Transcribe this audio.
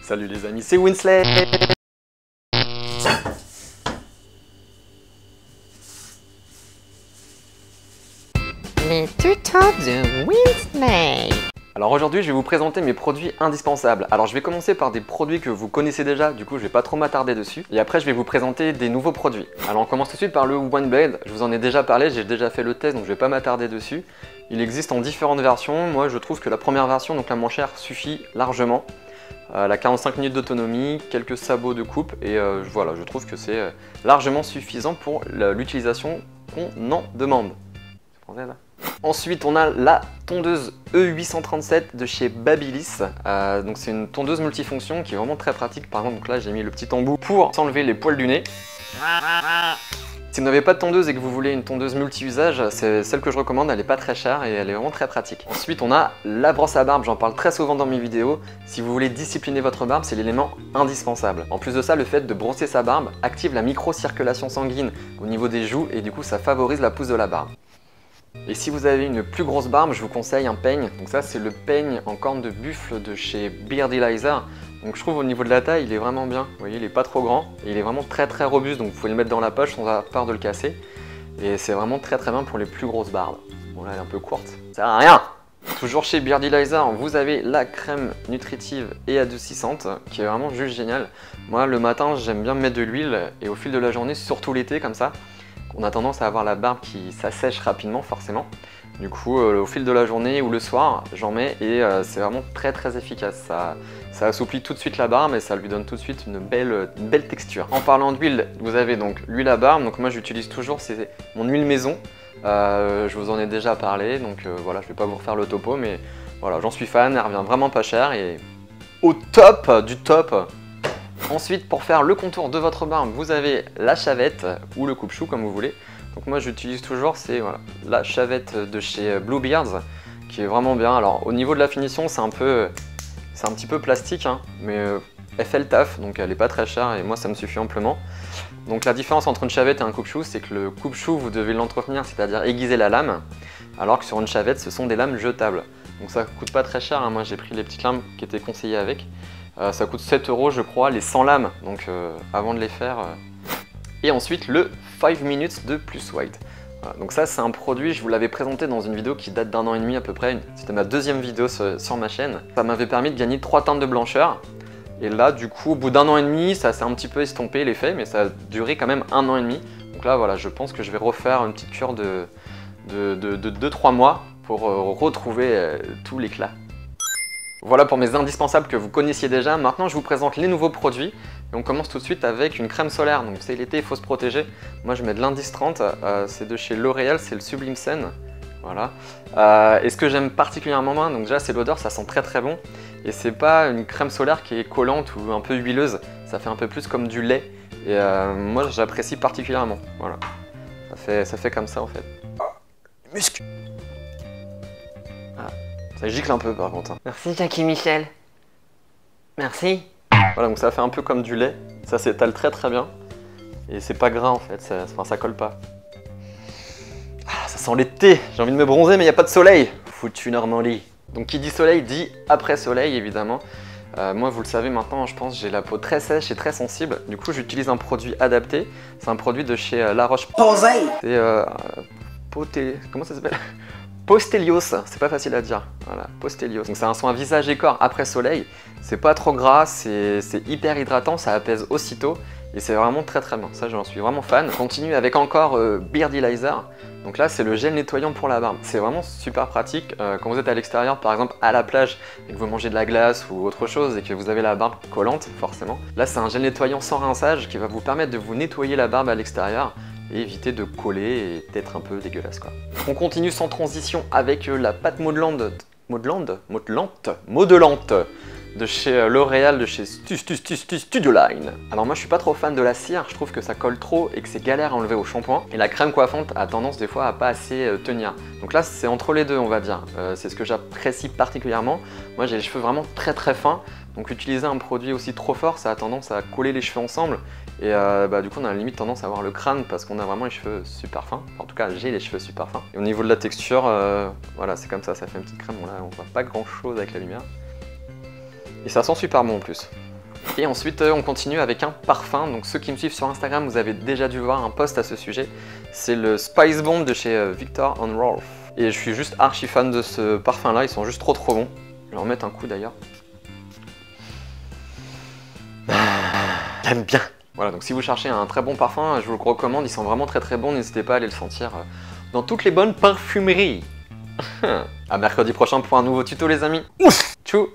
Salut les amis, c'est Winsley. Les tutos de Winsley. Alors aujourd'hui je vais vous présenter mes produits indispensables. Alors je vais commencer par des produits que vous connaissez déjà, du coup je vais pas trop m'attarder dessus. Et après je vais vous présenter des nouveaux produits. Alors on commence tout de suite par le One Blade. Je vous en ai déjà parlé, j'ai déjà fait le test donc je vais pas m'attarder dessus. Il existe en différentes versions. Moi je trouve que la première version, donc la moins chère, suffit largement. Elle a 45 minutes d'autonomie, quelques sabots de coupe et voilà, je trouve que c'est largement suffisant pour l'utilisation qu'on en demande. Ensuite, on a la tondeuse E837 de chez Babyliss. Donc c'est une tondeuse multifonction qui est vraiment très pratique. Par exemple, donc là j'ai mis le petit embout pour s'enlever les poils du nez. Si vous n'avez pas de tondeuse et que vous voulez une tondeuse multi-usage, c'est celle que je recommande, elle n'est pas très chère et elle est vraiment très pratique. Ensuite, on a la brosse à barbe, j'en parle très souvent dans mes vidéos. Si vous voulez discipliner votre barbe, c'est l'élément indispensable. En plus de ça, le fait de brosser sa barbe active la micro-circulation sanguine au niveau des joues et du coup ça favorise la pousse de la barbe. Et si vous avez une plus grosse barbe, je vous conseille un peigne. Donc ça c'est le peigne en corne de buffle de chez Beardy Laser. Donc je trouve au niveau de la taille il est vraiment bien. Vous voyez il est pas trop grand et il est vraiment très robuste, donc vous pouvez le mettre dans la poche sans avoir peur de le casser. Et c'est vraiment très bien pour les plus grosses barbes. Bon là elle est un peu courte, ça sert à rien. Toujours chez Beardy Laser, vous avez la crème nutritive et adoucissante qui est vraiment juste géniale. Moi le matin j'aime bien me mettre de l'huile et au fil de la journée, surtout l'été comme ça, on a tendance à avoir la barbe qui s'assèche rapidement forcément. Du coup au fil de la journée ou le soir j'en mets et c'est vraiment très efficace. Ça assouplit tout de suite la barbe et ça lui donne tout de suite une belle texture. En parlant d'huile, vous avez donc l'huile à barbe. Donc moi j'utilise toujours, c'est mon huile maison. Je vous en ai déjà parlé donc voilà, je vais pas vous refaire le topo mais voilà, j'en suis fan, elle revient vraiment pas cher et au top du top. Ensuite, pour faire le contour de votre barbe, vous avez la chavette ou le coupe-chou comme vous voulez. Donc moi j'utilise toujours, c'est voilà, la chavette de chez Bluebeards qui est vraiment bien. Alors au niveau de la finition, c'est un petit peu plastique, hein, mais elle fait le taf, donc elle est pas très chère et moi ça me suffit amplement. Donc la différence entre une chavette et un coupe-chou, c'est que le coupe-chou vous devez l'entretenir, c'est-à-dire aiguiser la lame, alors que sur une chavette ce sont des lames jetables. Donc ça coûte pas très cher, hein. Moi j'ai pris les petites lames qui étaient conseillées avec. Ça coûte 7 € je crois, les 100 lames, donc avant de les faire. Et ensuite le 5 minutes de Plus White. Voilà, donc ça c'est un produit, je vous l'avais présenté dans une vidéo qui date d'1 an et demi à peu près. C'était ma deuxième vidéo sur ma chaîne. Ça m'avait permis de gagner 3 teintes de blancheur. Et là du coup au bout d'1 an et demi, ça s'est un petit peu estompé l'effet, mais ça a duré quand même 1 an et demi. Donc là voilà, je pense que je vais refaire une petite cure de 2-3 mois pour retrouver tout l'éclat. Voilà pour mes indispensables que vous connaissiez déjà. Maintenant je vous présente les nouveaux produits et on commence tout de suite avec une crème solaire. Donc c'est l'été, il faut se protéger. Moi je mets de l'indice 30, c'est de chez L'Oréal, c'est le Sublime Sun. Voilà. Et ce que j'aime particulièrement moins, donc déjà c'est l'odeur, ça sent très bon. Et c'est pas une crème solaire qui est collante ou un peu huileuse, ça fait un peu plus comme du lait. Et moi j'apprécie particulièrement. Voilà. Ça fait comme ça en fait. Muscle. Ça gicle un peu par contre. Hein. Merci Jackie Michel. Merci. Voilà, donc ça fait un peu comme du lait. Ça s'étale très bien. Et c'est pas gras en fait, ça colle pas. Ah, ça sent l'été. J'ai envie de me bronzer mais il n'y a pas de soleil. Foutu Normandie. Donc qui dit soleil dit après soleil évidemment. Moi vous le savez maintenant, je pense j'ai la peau très sèche et très sensible. Du coup j'utilise un produit adapté. C'est un produit de chez La Roche-Posay. C'est comment ça s'appelle? Postelios, c'est pas facile à dire, voilà, Postelios. Donc c'est un soin visage et corps après soleil, c'est pas trop gras, c'est hyper hydratant, ça apaise aussitôt et c'est vraiment très bien, ça j'en suis vraiment fan. On continue avec encore Beardy Laser, donc là c'est le gel nettoyant pour la barbe, c'est vraiment super pratique quand vous êtes à l'extérieur par exemple à la plage et que vous mangez de la glace ou autre chose et que vous avez la barbe collante forcément. Là c'est un gel nettoyant sans rinçage qui va vous permettre de vous nettoyer la barbe à l'extérieur et éviter de coller et d'être un peu dégueulasse quoi. On continue sans transition avec la pâte modelante de chez L'Oréal, de chez Studioline. Alors moi je suis pas trop fan de la cire, je trouve que ça colle trop et que c'est galère à enlever au shampoing. Et la crème coiffante a tendance des fois à pas assez tenir. Donc là c'est entre les deux on va dire, c'est ce que j'apprécie particulièrement. Moi j'ai les cheveux vraiment très fins, donc utiliser un produit aussi trop fort ça a tendance à coller les cheveux ensemble. Et du coup on a limite tendance à avoir le crâne parce qu'on a vraiment les cheveux super fins. Enfin, en tout cas j'ai les cheveux super fins. Et au niveau de la texture, voilà c'est comme ça fait une petite crème. Bon là on voit pas grand chose avec la lumière. Et ça sent super bon en plus. Et ensuite, on continue avec un parfum. Donc ceux qui me suivent sur Instagram, vous avez déjà dû voir un post à ce sujet. C'est le Spice Bomb de chez Viktor & Rolf. Et je suis juste archi fan de ce parfum-là, ils sont juste trop bons. Je vais en mettre un coup d'ailleurs. J'aime bien. Voilà, donc si vous cherchez un très bon parfum, je vous le recommande, ils sont vraiment très bons, n'hésitez pas à aller le sentir dans toutes les bonnes parfumeries. À mercredi prochain pour un nouveau tuto les amis. Tchou.